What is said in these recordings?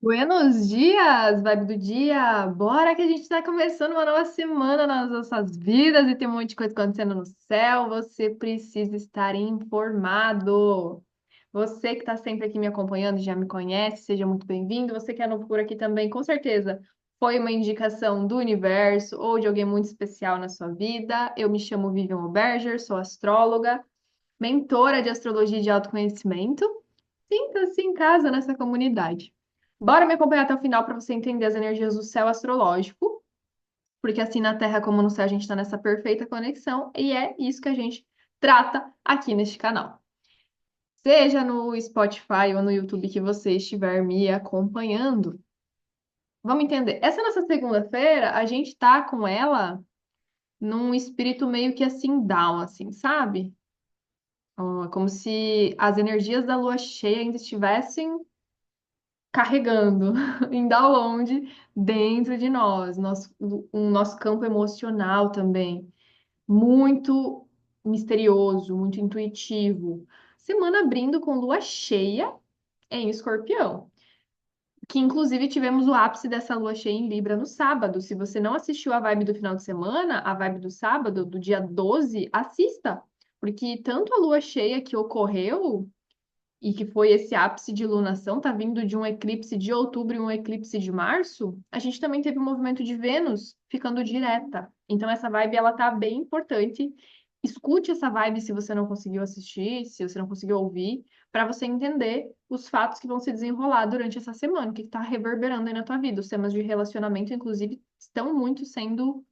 Buenos dias, vibe do dia! Bora que a gente está começando uma nova semana nas nossas vidas e tem um monte de coisa acontecendo no céu. Você precisa estar informado. Você que está sempre aqui me acompanhando e já me conhece, seja muito bem-vindo. Você que é novo por aqui também, com certeza foi uma indicação do universo ou de alguém muito especial na sua vida. Eu me chamo Vivian Oberger, sou astróloga, mentora de astrologia e de autoconhecimento. Sinta-se em casa nessa comunidade. Bora me acompanhar até o final para você entender as energias do céu astrológico, porque assim na Terra como no céu a gente está nessa perfeita conexão e é isso que a gente trata aqui neste canal. Seja no Spotify ou no YouTube que você estiver me acompanhando. Vamos entender. Essa nossa segunda-feira, a gente tá com ela num espírito meio que assim down, assim, sabe? Ó, como se as energias da lua cheia ainda estivessem carregando em download dentro de nós, o nosso campo emocional também, muito misterioso, muito intuitivo. Semana abrindo com lua cheia em Escorpião, que inclusive tivemos o ápice dessa lua cheia em Libra no sábado. Se você não assistiu a vibe do final de semana, a vibe do sábado, do dia 12, assista, porque tanto a lua cheia que ocorreu e que foi esse ápice de lunação, tá vindo de um eclipse de outubro e um eclipse de março, a gente também teve um movimento de Vênus ficando direta. Então essa vibe ela tá bem importante. Escute essa vibe se você não conseguiu assistir, se você não conseguiu ouvir, para você entender os fatos que vão se desenrolar durante essa semana, o que está reverberando aí na tua vida. Os temas de relacionamento, inclusive, estão muito sendo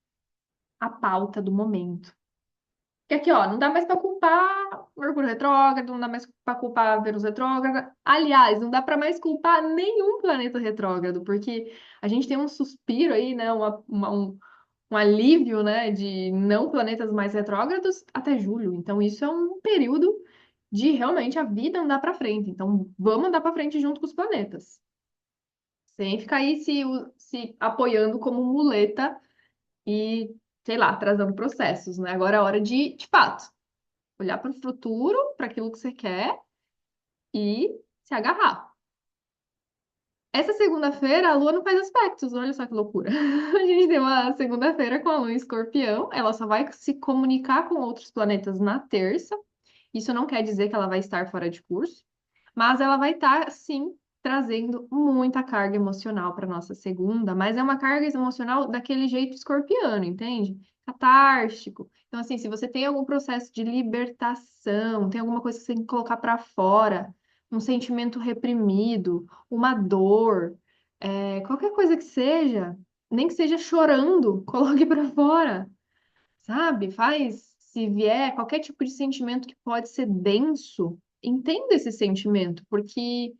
a pauta do momento. Que aqui, ó, não dá mais para culpar Mercúrio retrógrado, não dá mais para culpar Vênus retrógrada. Aliás, não dá para mais culpar nenhum planeta retrógrado, porque a gente tem um suspiro aí, né, um alívio, né, de não planetas mais retrógrados até julho. Então, isso é um período de realmente a vida andar para frente. Então, vamos andar para frente junto com os planetas, sem ficar aí se apoiando como muleta e, sei lá, atrasando processos, né? Agora é hora de fato olhar para o futuro, para aquilo que você quer e se agarrar. Essa segunda-feira, a Lua não faz aspectos, olha só que loucura. A gente tem uma segunda-feira com a Lua em Escorpião, ela só vai se comunicar com outros planetas na terça. Isso não quer dizer que ela vai estar fora de curso, mas ela vai estar, sim, trazendo muita carga emocional para nossa segunda, mas é uma carga emocional daquele jeito escorpiano, entende? Catártico. Então, assim, se você tem algum processo de libertação, tem alguma coisa que você tem que colocar para fora, um sentimento reprimido, uma dor, qualquer coisa que seja, nem que seja chorando, coloque para fora, sabe? Faz, se vier qualquer tipo de sentimento que pode ser denso, entenda esse sentimento, porque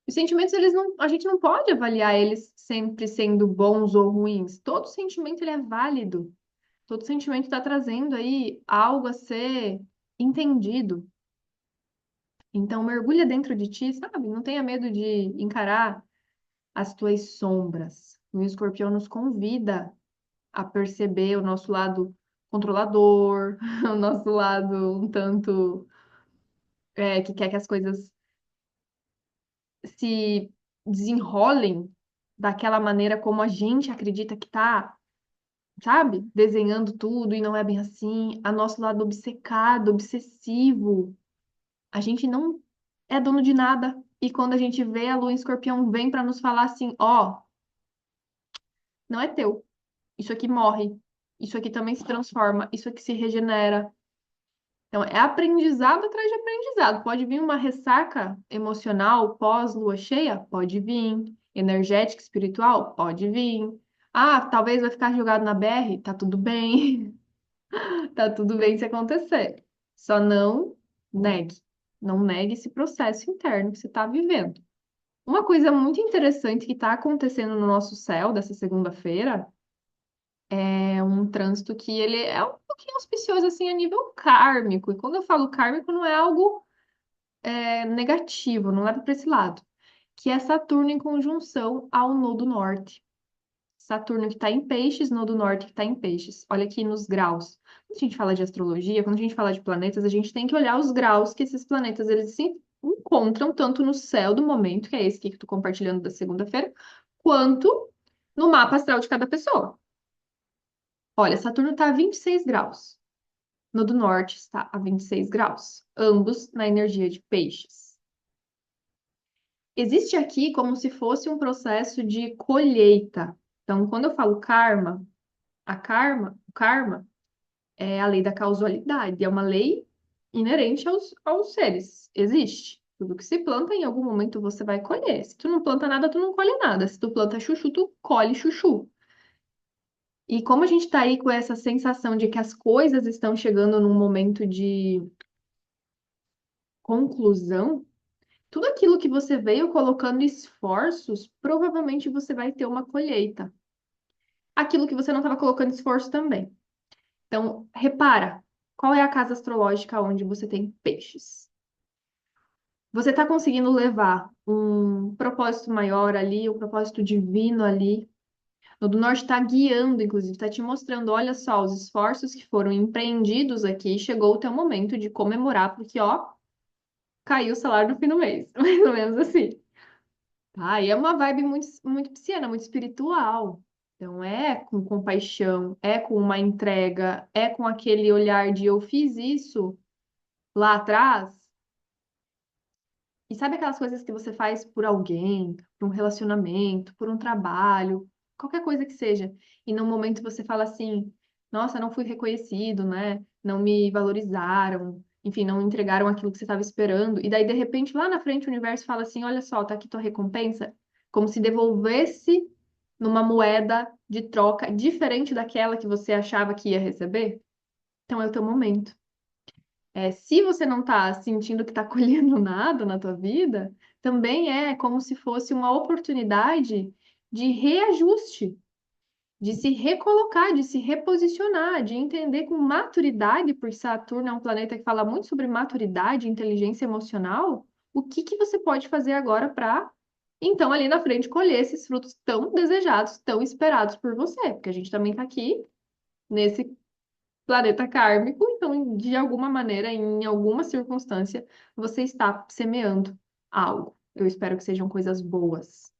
os sentimentos, eles não, a gente não pode avaliar eles sempre sendo bons ou ruins. Todo sentimento, ele é válido. Todo sentimento está trazendo aí algo a ser entendido. Então, mergulha dentro de ti, sabe? Não tenha medo de encarar as tuas sombras. O escorpião nos convida a perceber o nosso lado controlador, o nosso lado um tanto que quer que as coisas se desenrolem daquela maneira como a gente acredita que tá, sabe? Desenhando tudo e não é bem assim. A nosso lado obcecado, obsessivo. A gente não é dono de nada. E quando a gente vê a lua em escorpião, vem para nos falar assim: ó, não é teu. Isso aqui morre. Isso aqui também se transforma. Isso aqui se regenera. Então, é aprendizado atrás de aprendizado. Pode vir uma ressaca emocional pós-lua cheia? Pode vir. Energética, espiritual? Pode vir. Ah, talvez vai ficar jogado na BR? Tá tudo bem. Tá tudo bem se acontecer. Só não negue. Não negue esse processo interno que você está vivendo. Uma coisa muito interessante que está acontecendo no nosso céu dessa segunda-feira é um trânsito que ele é um pouquinho auspicioso assim a nível kármico. E quando eu falo kármico, não é algo negativo, não leva para esse lado, que é Saturno em conjunção ao nodo norte. Saturno que está em peixes, nodo norte que está em peixes. Olha aqui nos graus. Quando a gente fala de astrologia, quando a gente fala de planetas, a gente tem que olhar os graus que esses planetas eles se encontram tanto no céu do momento, que é esse que tu compartilhando da segunda-feira, quanto no mapa astral de cada pessoa. Olha, Saturno está a 26 graus. No do norte está a 26 graus, ambos na energia de peixes. Existe aqui como se fosse um processo de colheita. Então, quando eu falo karma, o karma é a lei da causalidade, é uma lei inerente aos seres. Existe. Tudo que se planta, em algum momento você vai colher. Se tu não planta nada, tu não colhe nada. Se tu planta chuchu, tu colhe chuchu. E como a gente está aí com essa sensação de que as coisas estão chegando num momento de conclusão, tudo aquilo que você veio colocando esforços, provavelmente você vai ter uma colheita. Aquilo que você não estava colocando esforço também. Então, repara, qual é a casa astrológica onde você tem peixes? Você está conseguindo levar um propósito maior ali, um propósito divino ali. O do norte está guiando, inclusive, está te mostrando, olha só, os esforços que foram empreendidos aqui, chegou o teu momento de comemorar, porque, ó, caiu o salário no fim do mês, mais ou menos assim. Tá? E é uma vibe muito, muito pisciana, muito espiritual. Então, é com compaixão, é com uma entrega, é com aquele olhar de eu fiz isso lá atrás. E sabe aquelas coisas que você faz por alguém, por um relacionamento, por um trabalho, qualquer coisa que seja, e num momento você fala assim: nossa, não fui reconhecido, né? Não me valorizaram, enfim, não entregaram aquilo que você estava esperando. E daí, de repente, lá na frente, o universo fala assim: olha só, tá aqui tua recompensa, como se devolvesse numa moeda de troca diferente daquela que você achava que ia receber. Então, é o teu momento. Se você não está sentindo que está colhendo nada na tua vida, também é como se fosse uma oportunidade de reajuste, de se recolocar, de se reposicionar, de entender com maturidade, porque Saturno é um planeta que fala muito sobre maturidade, inteligência emocional, o que que você pode fazer agora para, então, ali na frente, colher esses frutos tão desejados, tão esperados por você, porque a gente também está aqui nesse planeta kármico, então, de alguma maneira, em alguma circunstância, você está semeando algo. Eu espero que sejam coisas boas,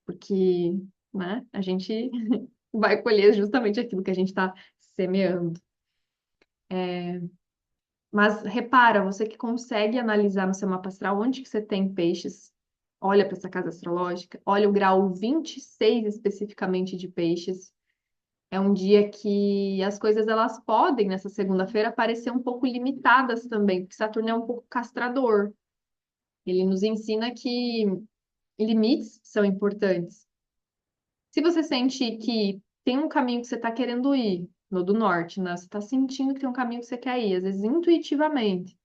porque, né, a gente vai colher justamente aquilo que a gente está semeando. Mas repara, você que consegue analisar no seu mapa astral onde que você tem peixes, olha para essa casa astrológica, olha o grau 26 especificamente de peixes. É um dia que as coisas elas podem, nessa segunda-feira, parecer um pouco limitadas também, porque Saturno é um pouco castrador. Ele nos ensina que limites são importantes. Se você sente que tem um caminho que você está querendo ir, no do norte, né? Você está sentindo que tem um caminho que você quer ir, às vezes intuitivamente,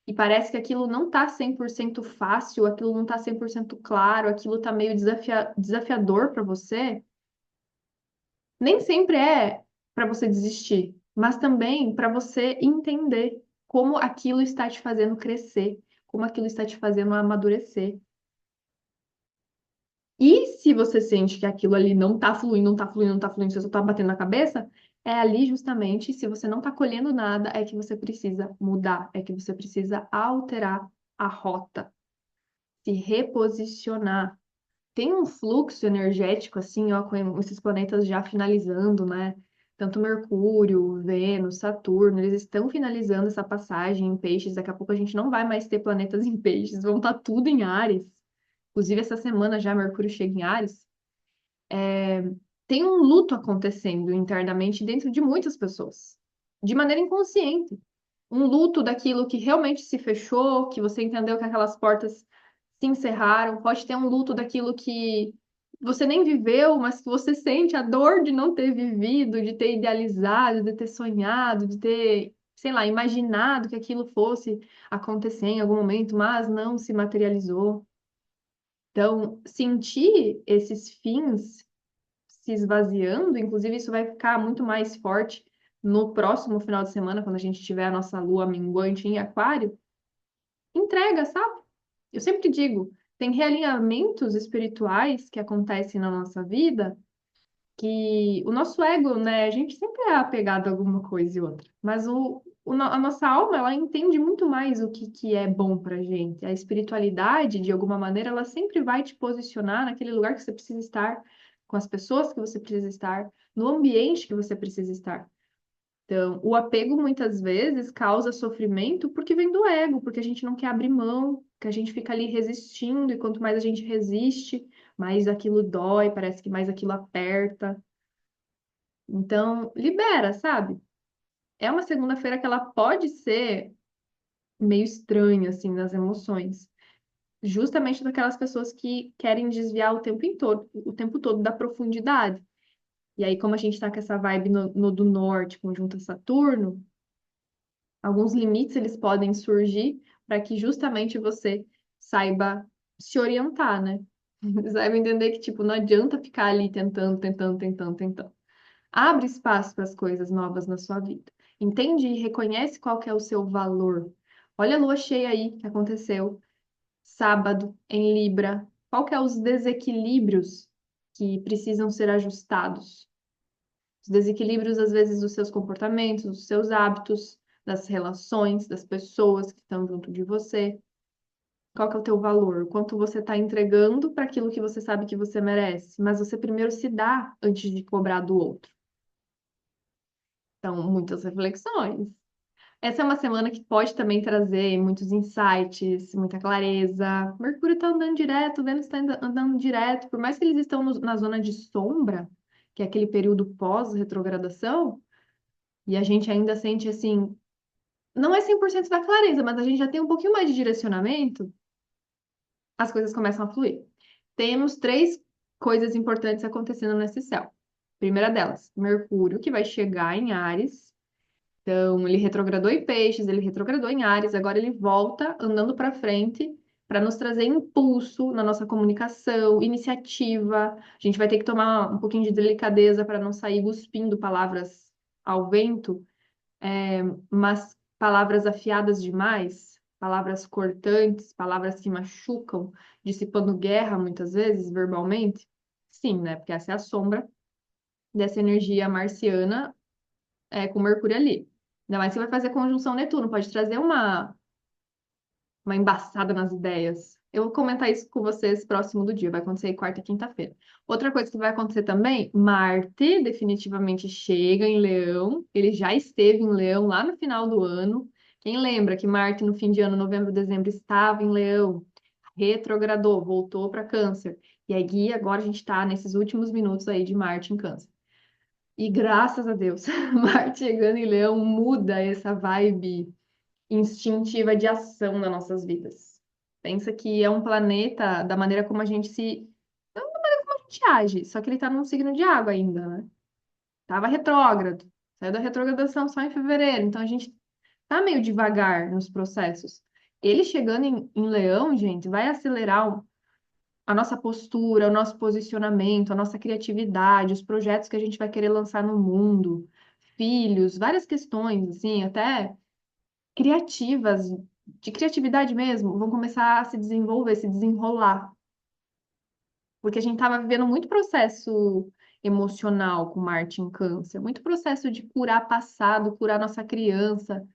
e parece que aquilo não está 100% fácil, aquilo não está 100% claro, aquilo está meio desafiador para você, nem sempre é para você desistir, mas também para você entender como aquilo está te fazendo crescer, como aquilo está te fazendo amadurecer. E se você sente que aquilo ali não tá fluindo, não tá fluindo, não tá fluindo, você só tá batendo na cabeça, é ali justamente, se você não tá colhendo nada, é que você precisa mudar, é que você precisa alterar a rota, se reposicionar. Tem um fluxo energético assim, ó, com esses planetas já finalizando, né? Tanto Mercúrio, Vênus, Saturno, eles estão finalizando essa passagem em Peixes. Daqui a pouco a gente não vai mais ter planetas em Peixes, vão estar tudo em Áries. Inclusive, essa semana já Mercúrio chega em Áries. Tem um luto acontecendo internamente dentro de muitas pessoas, de maneira inconsciente. Um luto daquilo que realmente se fechou, que você entendeu que aquelas portas se encerraram. Pode ter um luto daquilo que você nem viveu, mas que você sente a dor de não ter vivido, de ter idealizado, de ter sonhado, de ter, sei lá, imaginado que aquilo fosse acontecer em algum momento, mas não se materializou. Então, sentir esses fins se esvaziando, inclusive isso vai ficar muito mais forte no próximo final de semana, quando a gente tiver a nossa lua minguante em Aquário, entrega, sabe? Eu sempre digo, tem realinhamentos espirituais que acontecem na nossa vida que o nosso ego, né, a gente sempre é apegado a alguma coisa e outra, mas a nossa alma, ela entende muito mais o que é bom pra gente. A espiritualidade, de alguma maneira, ela sempre vai te posicionar naquele lugar que você precisa estar, com as pessoas que você precisa estar, no ambiente que você precisa estar. Então, o apego muitas vezes causa sofrimento porque vem do ego, porque a gente não quer abrir mão, que a gente fica ali resistindo, e quanto mais a gente resiste, mais aquilo dói, parece que mais aquilo aperta. Então, libera, sabe? É uma segunda-feira que ela pode ser meio estranha, assim, nas emoções. Justamente daquelas pessoas que querem desviar o tempo todo da profundidade. E aí, como a gente tá com essa vibe no do norte, conjunto a Saturno, alguns limites eles podem surgir para que justamente você saiba se orientar, né? Saiba entender que, tipo, não adianta ficar ali tentando, tentando, tentando, tentando. Abre espaço para as coisas novas na sua vida. Entende e reconhece qual que é o seu valor. Olha a lua cheia aí que aconteceu sábado em Libra. Qual que é os desequilíbrios que precisam ser ajustados? Os desequilíbrios, às vezes, dos seus comportamentos, dos seus hábitos, das relações, das pessoas que estão junto de você. Qual que é o teu valor? Quanto você está entregando para aquilo que você sabe que você merece? Mas você primeiro se dá antes de cobrar do outro. Então, muitas reflexões. Essa é uma semana que pode também trazer muitos insights, muita clareza. Mercúrio está andando direto, Vênus está andando direto. Por mais que eles estão na zona de sombra, que é aquele período pós-retrogradação, e a gente ainda sente assim, não é 100% da clareza, mas a gente já tem um pouquinho mais de direcionamento, as coisas começam a fluir. Temos três coisas importantes acontecendo nesse céu. Primeira delas, Mercúrio, que vai chegar em Áries. Então, ele retrogradou em Peixes, ele retrogradou em Áries, agora ele volta andando para frente para nos trazer impulso na nossa comunicação, iniciativa. A gente vai ter que tomar um pouquinho de delicadeza para não sair cuspindo palavras ao vento, mas palavras afiadas demais, palavras cortantes, palavras que machucam, dissipando guerra muitas vezes verbalmente. Sim, né? Porque essa é a sombra dessa energia marciana com Mercúrio ali. Ainda mais que vai fazer conjunção Netuno, pode trazer uma embaçada nas ideias. Eu vou comentar isso com vocês próximo do dia, vai acontecer quarta e quinta-feira. Outra coisa que vai acontecer também, Marte definitivamente chega em Leão, ele já esteve em Leão lá no final do ano. Quem lembra que Marte no fim de ano, novembro, dezembro, estava em Leão, retrogradou, voltou para Câncer. E aí, agora a gente está nesses últimos minutos aí de Marte em Câncer. E graças a Deus, Marte chegando em Leão muda essa vibe instintiva de ação nas nossas vidas. Pensa que é um planeta da maneira como a gente se. Não da maneira como a gente age, só que ele tá num signo de água ainda, né? Tava retrógrado. Saiu da retrogradação só em fevereiro, então a gente tá meio devagar nos processos. Ele chegando em Leão, gente, vai acelerar a nossa postura, o nosso posicionamento, a nossa criatividade, os projetos que a gente vai querer lançar no mundo, filhos, várias questões, assim, até criativas, de criatividade mesmo, vão começar a se desenvolver, se desenrolar. Porque a gente estava vivendo muito processo emocional com Marte em Câncer, muito processo de curar passado, curar nossa criança.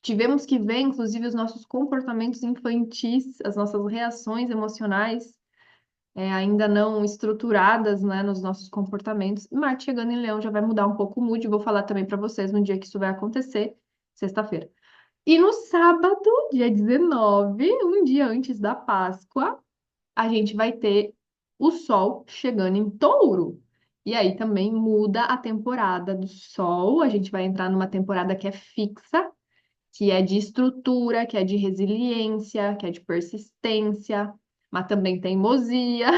Tivemos que ver, inclusive, os nossos comportamentos infantis, as nossas reações emocionais ainda não estruturadas, né, nos nossos comportamentos. Marte chegando em Leão já vai mudar um pouco o mood. Vou falar também para vocês no dia que isso vai acontecer, sexta-feira. E no sábado, dia 19, um dia antes da Páscoa, a gente vai ter o Sol chegando em Touro. E aí também muda a temporada do Sol. A gente vai entrar numa temporada que é fixa, que é de estrutura, que é de resiliência, que é de persistência, mas também teimosia.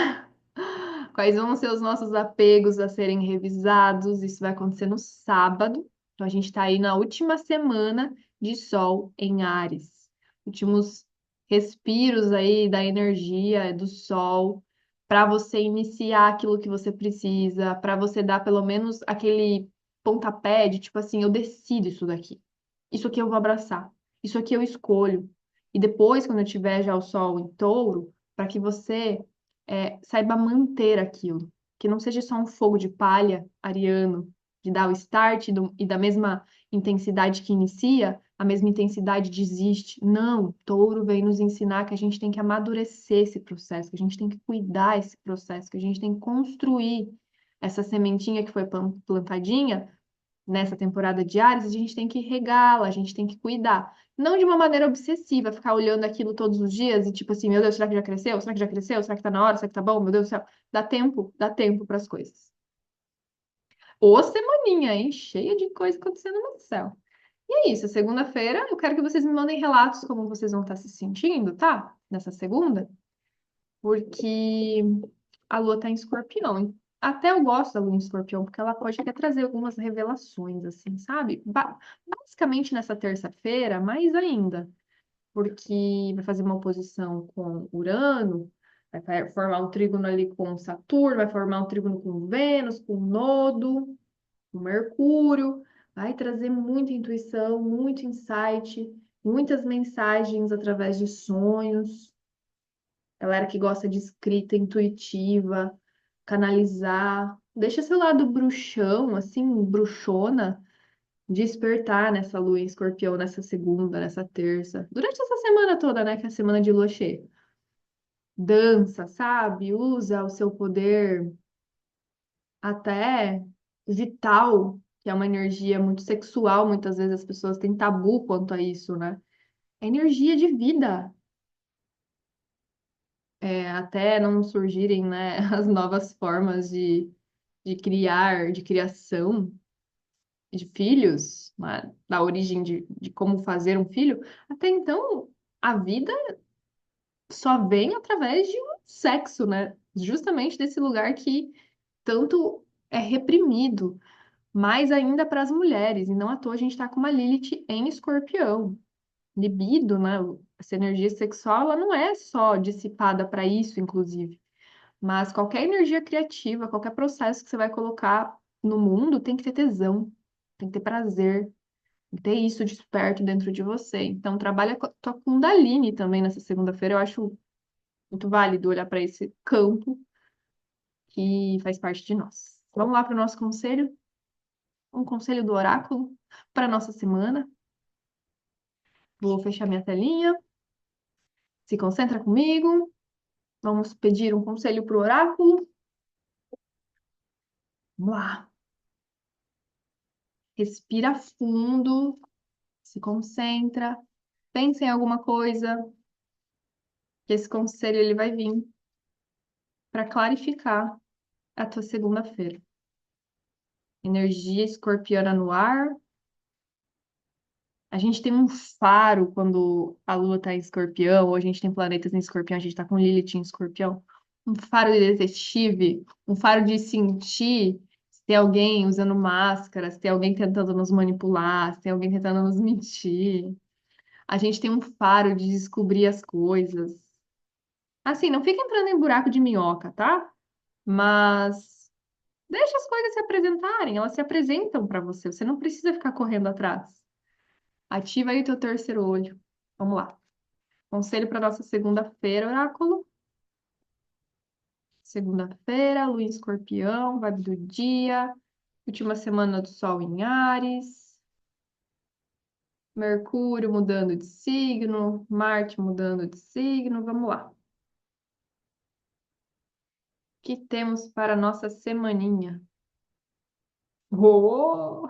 Quais vão ser os nossos apegos a serem revisados? Isso vai acontecer no sábado. Então, a gente está aí na última semana de Sol em Áries. Últimos respiros aí da energia do Sol para você iniciar aquilo que você precisa, para você dar pelo menos aquele pontapé de tipo assim, eu decido isso daqui. Isso aqui eu vou abraçar. Isso aqui eu escolho. E depois, quando eu tiver já o Sol em Touro, para que você saiba manter aquilo, que não seja só um fogo de palha ariano, de dar o start e da mesma intensidade que inicia, a mesma intensidade desiste. Não, Touro vem nos ensinar que a gente tem que amadurecer esse processo, que a gente tem que cuidar esse processo, que a gente tem que construir essa sementinha que foi plantadinha nessa temporada de Áries, a gente tem que regá-la, a gente tem que cuidar. Não de uma maneira obsessiva, ficar olhando aquilo todos os dias e tipo assim, meu Deus, será que já cresceu? Será que já cresceu? Será que tá na hora? Será que tá bom? Meu Deus do céu. Dá tempo para as coisas. Ô, semaninha, hein? Cheia de coisa acontecendo no céu. E é isso, segunda-feira, eu quero que vocês me mandem relatos como vocês vão estar se sentindo, tá? Nessa segunda, porque a lua tá em escorpião. Até eu gosto da lua em escorpião, porque ela pode até trazer algumas revelações, assim, sabe? Basicamente nessa terça-feira, mais ainda, porque vai fazer uma oposição com Urano, vai formar um trígono ali com Saturno, vai formar um trígono com Vênus, com Nodo, com Mercúrio, vai trazer muita intuição, muito insight, muitas mensagens através de sonhos. Galera que gosta de escrita intuitiva, canalizar. Deixa seu lado bruxão, assim, bruxona, despertar nessa lua em escorpião, nessa segunda, nessa terça. Durante essa semana toda, né? Que é a semana de lua cheia. Dança, sabe? Usa o seu poder até vital, que é uma energia muito sexual. Muitas vezes as pessoas têm tabu quanto a isso, né? É energia de vida. Até não surgirem, né, as novas formas de criar, de criação de filhos, né, da origem de como fazer um filho, até então a vida só vem através de um sexo, né? Justamente desse lugar que tanto é reprimido, mais ainda para as mulheres, e não à toa a gente está com uma Lilith em Escorpião. Libido, né? Essa energia sexual, ela não é só dissipada para isso, inclusive. Mas qualquer energia criativa, qualquer processo que você vai colocar no mundo tem que ter tesão, tem que ter prazer, tem que ter isso desperto dentro de você. Então, trabalha com a tua Kundalini também nessa segunda-feira. Eu acho muito válido olhar para esse campo que faz parte de nós. Vamos lá para o nosso conselho? Um conselho do oráculo para a nossa semana. Vou fechar minha telinha. Se concentra comigo. Vamos pedir um conselho para o oráculo. Vamos lá. Respira fundo, se concentra, pensa em alguma coisa, que esse conselho ele vai vir para clarificar a tua segunda-feira. Energia escorpiana no ar. A gente tem um faro quando a Lua está em escorpião, ou a gente tem planetas em escorpião, a gente está com Lilith em escorpião. Um faro de detetive, um faro de sentir se tem alguém usando máscara, se tem alguém tentando nos manipular, se tem alguém tentando nos mentir. A gente tem um faro de descobrir as coisas. Assim, não fica entrando em buraco de minhoca, tá? Mas deixa as coisas se apresentarem, elas se apresentam para você, você não precisa ficar correndo atrás. Ativa aí o teu terceiro olho. Vamos lá. Conselho para nossa segunda-feira, oráculo. Segunda-feira, lua em escorpião, vibe do dia. Última semana do sol em Áries. Mercúrio mudando de signo, Marte mudando de signo. Vamos lá. O que temos para a nossa semaninha? Oh!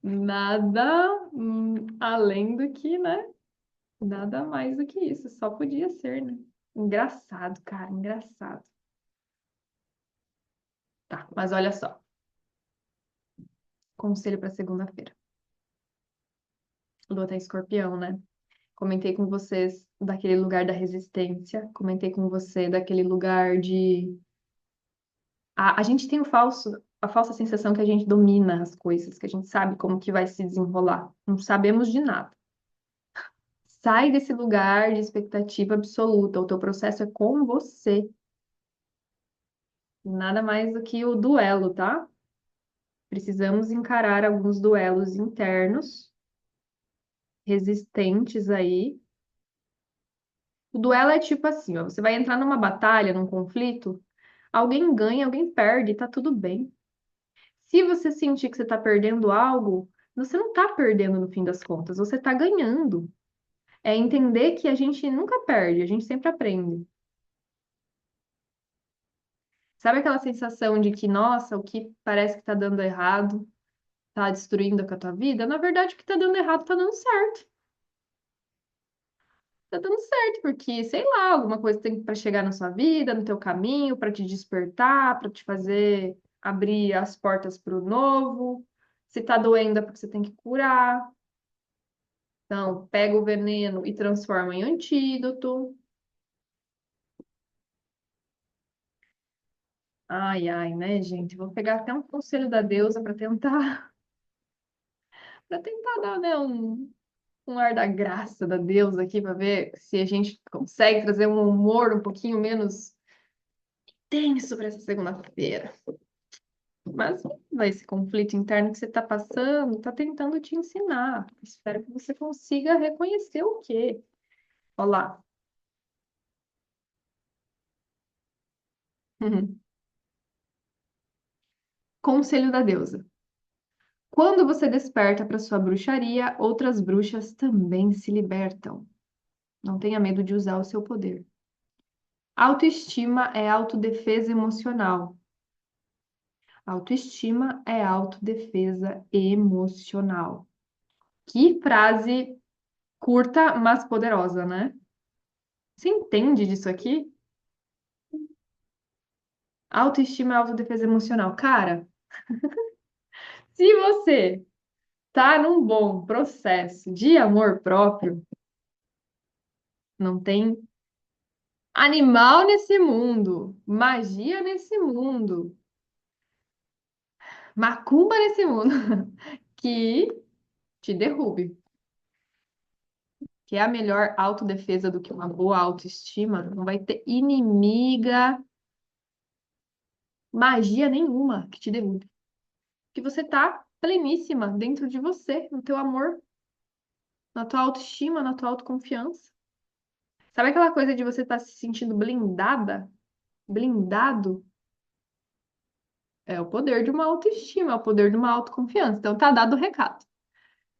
Nada além do que, né? Nada mais do que isso. Só podia ser, né? Engraçado, cara, engraçado. Tá, mas olha só. Conselho para segunda-feira. Lua tá em escorpião, né? Comentei com vocês daquele lugar da resistência. Comentei com você daquele lugar de. A gente tem a falsa sensação que a gente domina as coisas, que a gente sabe como que vai se desenrolar. Não sabemos de nada. Sai desse lugar de expectativa absoluta. O teu processo é com você. Nada mais do que o duelo, tá? Precisamos encarar alguns duelos internos, resistentes aí. O duelo é tipo assim, ó, você vai entrar numa batalha, num conflito, alguém ganha, alguém perde, tá tudo bem. Se você sentir que você está perdendo algo, você não está perdendo no fim das contas, você está ganhando. É entender que a gente nunca perde, a gente sempre aprende. Sabe aquela sensação de que, nossa, o que parece que está dando errado, está destruindo com a tua vida? Na verdade, o que está dando errado está dando certo. Tá dando certo, porque, sei lá, alguma coisa tem para chegar na sua vida, no teu caminho, para te despertar, para te fazer abrir as portas para o novo. Se tá doendo é porque você tem que curar. Então, pega o veneno e transforma em antídoto. Ai, ai, né, gente? Vou pegar até um conselho da deusa para tentar dar, né, um ar da graça da deusa aqui para ver se a gente consegue trazer um humor um pouquinho menos tenso para essa segunda-feira. Mas vai, esse conflito interno que você está passando, está tentando te ensinar. Espero que você consiga reconhecer o quê? Olá. Conselho da deusa. Quando você desperta para sua bruxaria, outras bruxas também se libertam. Não tenha medo de usar o seu poder. Autoestima é autodefesa emocional. Autoestima é autodefesa emocional. Que frase curta, mas poderosa, né? Você entende disso aqui? Autoestima e autodefesa emocional. Cara, se você tá num bom processo de amor próprio, não tem animal nesse mundo, magia nesse mundo, macumba nesse mundo, que te derrube. Que é a melhor autodefesa do que uma boa autoestima. Não vai ter inimiga, magia nenhuma que te derrube. Que você tá pleníssima dentro de você, no teu amor, na tua autoestima, na tua autoconfiança. Sabe aquela coisa de você estar se sentindo blindada? Blindado? É o poder de uma autoestima, é o poder de uma autoconfiança. Então tá dado o recado.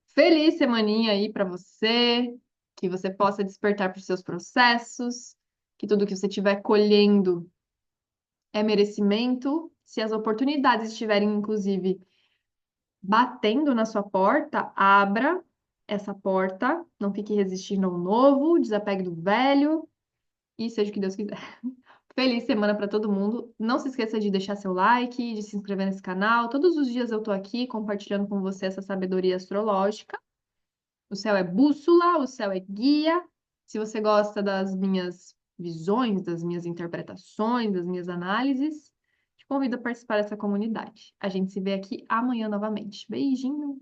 Feliz semaninha aí pra você, que você possa despertar para os seus processos, que tudo que você estiver colhendo é merecimento. Se as oportunidades estiverem, inclusive, batendo na sua porta, abra essa porta, não fique resistindo ao novo, desapegue do velho e seja o que Deus quiser. Feliz semana para todo mundo. Não se esqueça de deixar seu like, de se inscrever nesse canal. Todos os dias eu tô aqui compartilhando com você essa sabedoria astrológica. O céu é bússola, o céu é guia. Se você gosta das minhas visões, das minhas interpretações, das minhas análises, te convido a participar dessa comunidade. A gente se vê aqui amanhã novamente. Beijinho!